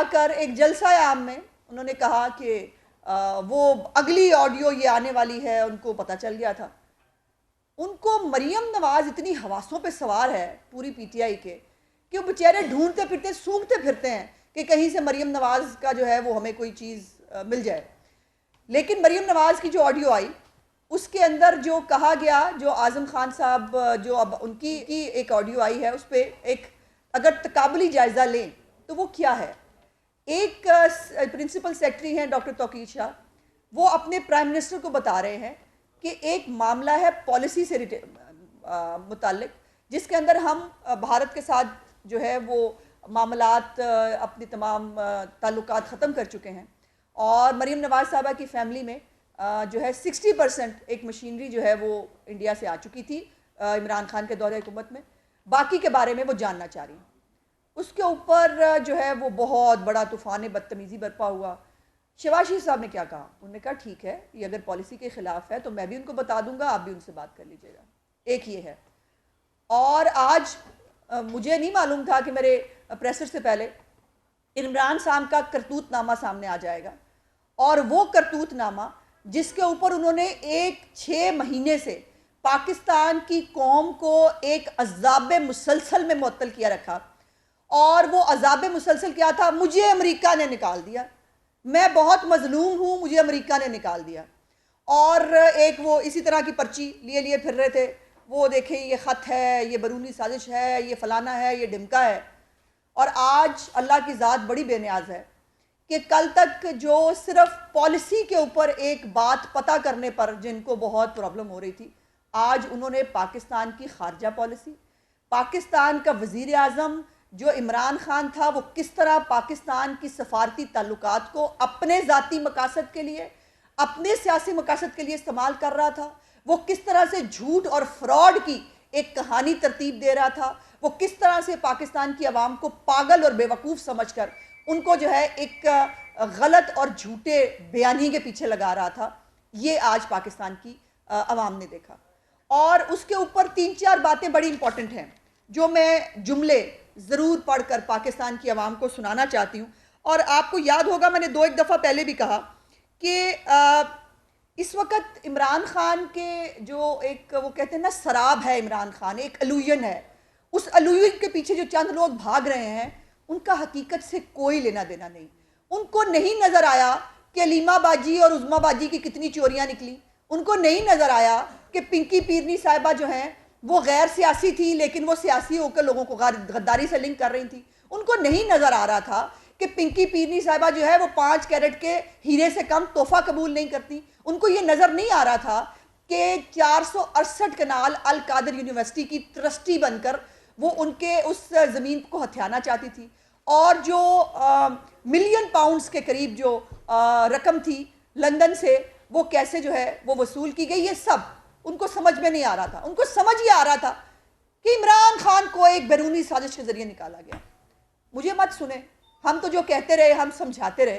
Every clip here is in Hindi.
जाकर एक जलसा आम में उन्होंने कहा कि वो अगली ऑडियो ये आने वाली है, उनको पता चल गया था। उनको मरियम नवाज़ इतनी हवासों पे सवार है पूरी पीटीआई के कि वो बेचारे ढूंढते फिरते सूंघते फिरते हैं कि कहीं से मरियम नवाज़ का जो है वो हमें कोई चीज़ मिल जाए। लेकिन मरियम नवाज़ की जो ऑडियो आई उसके अंदर जो कहा गया, जो आज़म खान साहब जो अब उनकी एक ऑडियो आई है, उस पर एक अगर तकाबली जायज़ा लें तो वो क्या है। एक प्रिंसिपल सेक्रेटरी हैं डॉक्टर तौकीर शाह, वो अपने प्राइम मिनिस्टर को बता रहे हैं कि एक मामला है पॉलिसी से मुताल्लिक, जिसके अंदर हम भारत के साथ जो है वो मामलात अपनी तमाम ताल्लुकात ख़त्म कर चुके हैं और मरियम नवाज़ साहबा की फ़ैमिली में जो है 60% एक मशीनरी जो है वो इंडिया से आ चुकी थी इमरान खान के दौरे हुकूमत में। बाकी के बारे में वो जानना चाह रही हैं। उसके ऊपर जो है वो बहुत बड़ा तूफ़ान बदतमीज़ी बरपा हुआ। शहबाज शरीफ साहब ने क्या कहा, उन्होंने कहा ठीक है, ये अगर पॉलिसी के ख़िलाफ़ है तो मैं भी उनको बता दूंगा, आप भी उनसे बात कर लीजिएगा। एक ये है। और आज मुझे नहीं मालूम था कि मेरे प्रेसर से पहले इमरान साहब का करतूतनामा सामने आ जाएगा, और वो करतूतनामा जिसके ऊपर उन्होंने 6 महीने से पाकिस्तान की कौम को एक अज़ाब मुसलसल में मुअत्तल किया रखा। और वो अज़ाब मुसलसल क्या था, मुझे अमेरिका ने निकाल दिया, मैं बहुत मजलूम हूँ, मुझे अमेरिका ने निकाल दिया। और एक वो इसी तरह की पर्ची लिए फिर रहे थे, वो देखें ये ख़त है, ये बैरूनी साजिश है, ये फलाना है, ये ढिमका है। और आज अल्लाह की ज़ात बड़ी बेनियाज है कि कल तक जो सिर्फ पॉलिसी के ऊपर एक बात पता करने पर जिनको बहुत प्रॉब्लम हो रही थी, आज उन्होंने पाकिस्तान की खारजा पॉलिसी, पाकिस्तान का वज़ीर आज़म जो इमरान खान था वो किस तरह पाकिस्तान की सफारती ताल्लुकात को अपने ज़ाती मकासद के लिए, अपने सियासी मकासद के लिए इस्तेमाल कर रहा था, वो किस तरह से झूठ और फ्रॉड की एक कहानी तरतीब दे रहा था, वो किस तरह से पाकिस्तान की आवाम को पागल और बेवकूफ़ समझकर उनको जो है एक गलत और झूठे बयानी के पीछे लगा रहा था। ये आज पाकिस्तान की आवाम ने देखा। और उसके ऊपर 3-4 बातें बड़ी इंपॉर्टेंट हैं जो मैं जुमले ज़रूर पढ़कर पाकिस्तान की आवाम को सुनाना चाहती हूँ। और आपको याद होगा मैंने 2-1 दफ़ा पहले भी कहा कि इस वक्त इमरान खान के जो एक वो कहते हैं ना सराब है, इमरान खान एक अलूयन है, उस अलूयन के पीछे जो चंद लोग भाग रहे हैं उनका हकीकत से कोई लेना देना नहीं। उनको नहीं नज़र आया कि अलीमा बाजी और उज़मा बाजी की कितनी चोरियाँ निकली, उनको नहीं नज़र आया कि पिंकी पीरनी साहिबा जो हैं वो गैर सियासी थी लेकिन वो सियासी होकर लोगों को गद्दारी से लिंक कर रही थी। उनको नहीं नज़र आ रहा था कि पिंकी पीरनी साहिबा जो है वो 5 कैरेट के हीरे से कम तोहफा कबूल नहीं करती। उनको ये नज़र नहीं आ रहा था कि 468 कनाल अल कादर यूनिवर्सिटी की ट्रस्टी बनकर वो उनके उस ज़मीन को हथियाना चाहती थी, और जो मिलियन पाउंड्स के करीब जो रकम थी लंदन से वो कैसे जो है वो वसूल की गई, ये सब उनको समझ में नहीं आ रहा था। उनको समझ ये आ रहा था कि इमरान खान को एक बैरूनी साजिश के ज़रिए निकाला गया। मुझे मत सुने, हम तो जो कहते रहे, हम समझाते रहे।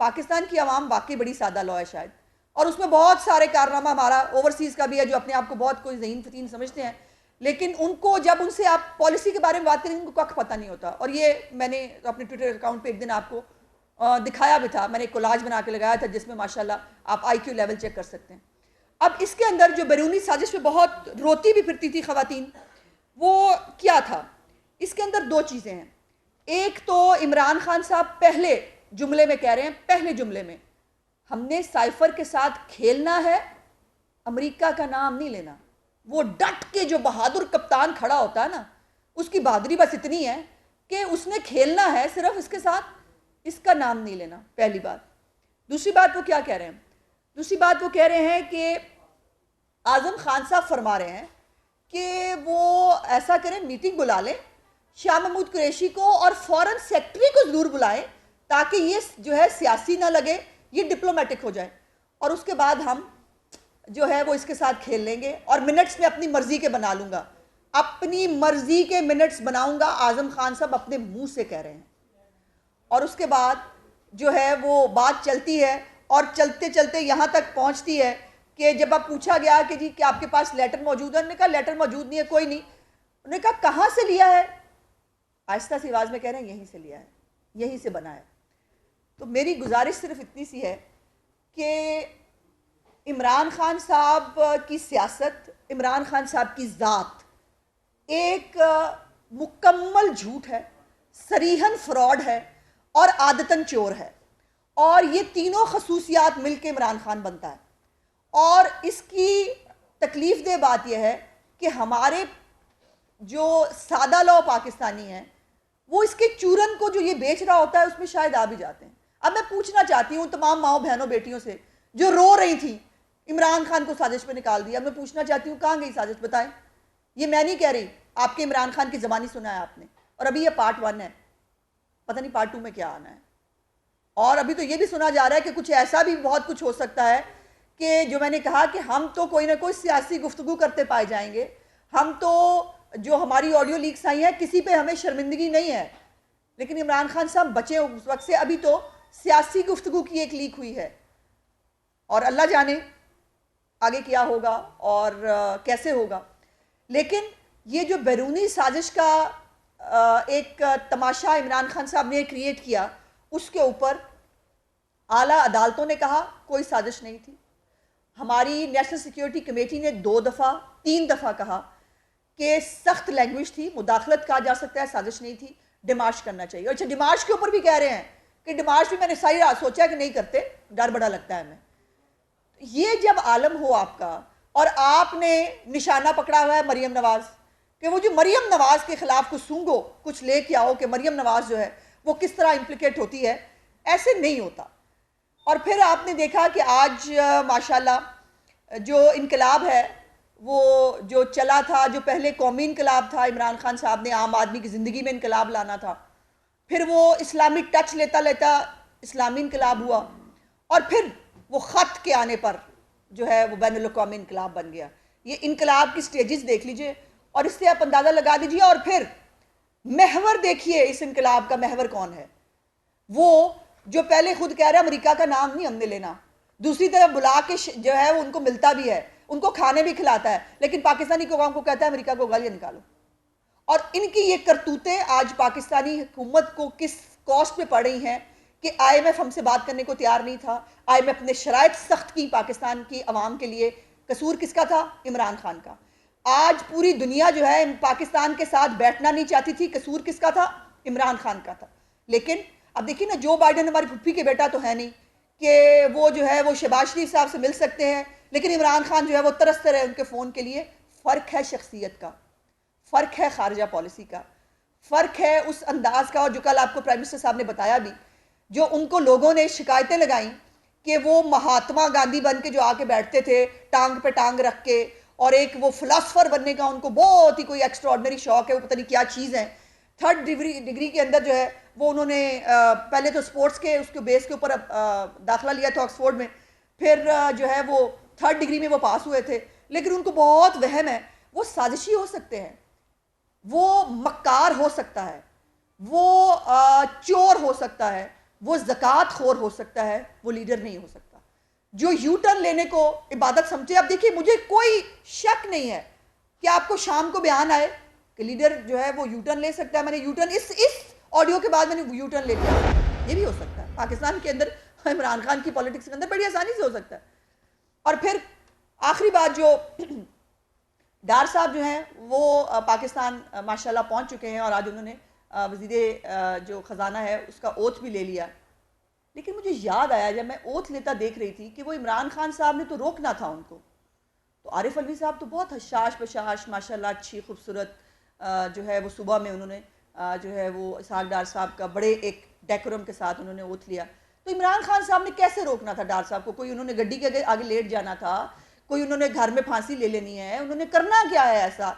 पाकिस्तान की आवाम वाकई बड़ी सादा लौ है शायद, और उसमें बहुत सारे कारनामा हमारा ओवरसीज़ का भी है जो अपने आप को बहुत कोई ज़हीन फतीन समझते हैं, लेकिन उनको जब उनसे आप पॉलिसी के बारे में बात करेंगे उनको कख पता नहीं होता। और ये मैंने अपने ट्विटर अकाउंट पे एक दिन आपको दिखाया भी था, मैंने कोलाज बना के लगाया था जिसमें माशाल्लाह आप IQ लेवल चेक कर सकते हैं। अब इसके अंदर जो बैरूनी साजिश पे बहुत रोती भी फिरती थी ख़वातीन, वो क्या था, इसके अंदर 2 चीज़ें हैं। एक तो इमरान खान साहब पहले जुमले में कह रहे हैं, पहले जुमले में हमने साइफर के साथ खेलना है, अमेरिका का नाम नहीं लेना। वो डट के जो बहादुर कप्तान खड़ा होता है ना, उसकी बहादुरी बस इतनी है कि उसने खेलना है सिर्फ इसके साथ, इसका नाम नहीं लेना, पहली बात। दूसरी बात वो क्या कह रहे हैं, दूसरी बात वो कह रहे हैं कि आज़म खान साहब फरमा रहे हैं कि वो ऐसा करें, मीटिंग बुला लें शाह महमूद कुरैशी को और फॉरेन सेक्रेटरी को ज़रूर बुलाएं ताकि ये जो है सियासी ना लगे, ये डिप्लोमेटिक हो जाए, और उसके बाद हम जो है वो इसके साथ खेल लेंगे और मिनट्स में अपनी मर्जी के बना लूँगा, अपनी मर्जी के मिनट्स बनाऊँगा, आज़म खान साहब अपने मुंह से कह रहे हैं। और उसके बाद जो है वो बात चलती है और चलते चलते यहाँ तक पहुँचती है कि जब अब पूछा गया कि जी क्या आपके पास लेटर मौजूद है, उन्होंने कहा लेटर मौजूद नहीं है, कोई नहीं। उन्होंने कहा कहाँ से लिया है, आहिस्ता सी आवाज़ में कह रहे हैं यहीं से लिया है, यहीं से बना है। तो मेरी गुजारिश सिर्फ इतनी सी है कि इमरान खान साहब की सियासत, इमरान खान साहब की ज़ात एक मुकम्मल झूठ है, सरीहन फ्रॉड है और आदतन चोर है। और ये तीनों खसूसियात मिलकर इमरान खान बनता है। और इसकी तकलीफ दे बात यह है कि हमारे जो सादा लौ पाकिस्तानी हैं वो इसके चूरन को जो ये बेच रहा होता है उसमें शायद आ भी जाते हैं। अब मैं पूछना चाहती हूँ तमाम माओ बहनों बेटियों से जो रो रही थी इमरान खान को साजिश पे निकाल दिया, मैं पूछना चाहती हूँ कहाँ गई साजिश, बताएं। ये मैं नहीं कह रही, आपके इमरान खान की ज़बानी सुना है आपने। और अभी ये पार्ट 1 है, पता नहीं पार्ट 2 में क्या आना है। और अभी तो ये भी सुना जा रहा है कि कुछ ऐसा भी बहुत कुछ हो सकता है कि जो मैंने कहा कि हम तो कोई ना कोई सियासी गुफ्तगू करते पाए जाएंगे। हम तो जो हमारी ऑडियो लीक्स आई हैं किसी पे हमें शर्मिंदगी नहीं है, लेकिन इमरान खान साहब बचे उस वक्त से। अभी तो सियासी गुफ्तगू की एक लीक हुई है और अल्लाह जाने आगे क्या होगा और कैसे होगा। लेकिन ये जो बैरूनी साजिश का एक तमाशा इमरान खान साहब ने क्रिएट किया, उसके ऊपर आला अदालतों ने कहा कोई साजिश नहीं थी। हमारी नेशनल सिक्योरिटी कमेटी ने 2 दफ़ा 3 दफ़ा कहा कि सख्त लैंग्वेज थी, मुदाखलत कहा जा सकता है, साजिश नहीं थी, डिमार्श करना चाहिए। अच्छा, डिमार्श के ऊपर भी कह रहे हैं कि डिमार्श भी मैंने सारी रात सोचा कि नहीं करते, डर बड़ा लगता है हमें। ये जब आलम हो आपका और आपने निशाना पकड़ा हुआ है मरियम नवाज कि वो जो मरियम नवाज के खिलाफ कुछ सूंघो, कुछ लेके आओ कि मरियम नवाज जो है वो किस तरह इम्प्लिकेट होती है, ऐसे नहीं होता। और फिर आपने देखा कि आज माशाल्लाह जो इनकलाब है वो जो चला था, जो पहले कौमी इनकलाब था, इमरान खान साहब ने आम आदमी की ज़िंदगी में इनकलाब लाना था, फिर वो इस्लामिक टच लेता लेता इस्लामी इनकलाब हुआ और फिर वो ख़त के आने पर जो है वो बैनुल अक़वामी इनकलाब बन गया। ये इनकलाब की स्टेजेस देख लीजिए और इससे आप अंदाज़ा लगा दीजिए। और फिर महवर देखिए, इस इनकलाब का महवर कौन है? वो जो पहले खुद कह रहा है अमेरिका का नाम नहीं हमने लेना, दूसरी तरफ बुला के जो है वो उनको मिलता भी है, उनको खाने भी खिलाता है, लेकिन पाकिस्तानी कौम को कहता है अमेरिका को गालियाँ निकालो। और इनकी ये करतूतें आज पाकिस्तानी हुकूमत को किस कॉस्ट पे पड़ रही हैं कि IMF हमसे बात करने को तैयार नहीं था। IMF ने शराइत सख्त की पाकिस्तान की आवाम के लिए। कसूर किसका था? इमरान खान का। आज पूरी दुनिया जो है पाकिस्तान के साथ बैठना नहीं चाहती थी, कसूर किसका था? इमरान खान का था। लेकिन अब देखिए ना, जो बाइडन हमारी फुफ्फी के बेटा तो है नहीं कि वो जो है वो शहबाज शरीफ साहब से मिल सकते हैं, लेकिन इमरान खान जो है वो तरसते रहे उनके फ़ोन के लिए। फ़र्क है शख्सियत का, फ़र्क है खारजा पॉलिसी का, फ़र्क है उस अंदाज का। और जो कल आपको प्राइम मिनिस्टर साहब ने बताया भी, जो उनको लोगों ने शिकायतें लगाई कि वो महात्मा गांधी बन के जो आके बैठते थे टांग पे टांग रख के, और एक वो फिलासफर बनने का उनको बहुत ही कोई एक्स्ट्राऑर्डिनरी शौक है, वो पता नहीं क्या चीज़ है। 3rd डिग्री के अंदर जो है वो उन्होंने पहले तो स्पोर्ट्स के उसके बेस के ऊपर दाखिला लिया था ऑक्सफोर्ड में, फिर जो है वो 3rd डिग्री में वो पास हुए थे। लेकिन उनको बहुत वहम है वो साजिशी हो सकते हैं, वो मक्कार हो सकता है, वो चोर हो सकता है, वो ज़कात खोर हो सकता है, वो लीडर नहीं हो सकता जो यू टर्न लेने को इबादत समझे। अब देखिए, मुझे कोई शक नहीं है कि आपको शाम को बयान आए कि लीडर जो है वो यू टर्न ले सकता है। मैंने यू टर्न इस ऑडियो के बाद मैंने यू टर्न ले लिया, ये भी हो सकता है। पाकिस्तान के अंदर इमरान खान की पॉलिटिक्स के अंदर बड़ी आसानी से हो सकता है। और फिर आखिरी बात, जो डार साहब जो हैं वो पाकिस्तान माशाल्लाह पहुंच चुके हैं और आज उन्होंने वज़ीर जो ख़जाना है उसका ओथ भी ले लिया। लेकिन मुझे याद आया जब मैं ओथ लेता देख रही थी कि वो इमरान खान साहब ने तो रोकना था उनको, तो आरिफ अलवी साहब तो बहुत हशाश बशाश माशाल्लाह अच्छी खूबसूरत जो है वो सुबह में उन्होंने जो है वो इसहाक डार साहब का बड़े एक डेकोरम के साथ उन्होंने ओथ लिया। तो इमरान खान साहब ने कैसे रोकना था डार साहब को? कोई उन्होंने गड्डी के आगे लेट जाना था, कोई उन्होंने घर में फांसी ले लेनी है, उन्होंने करना क्या है ऐसा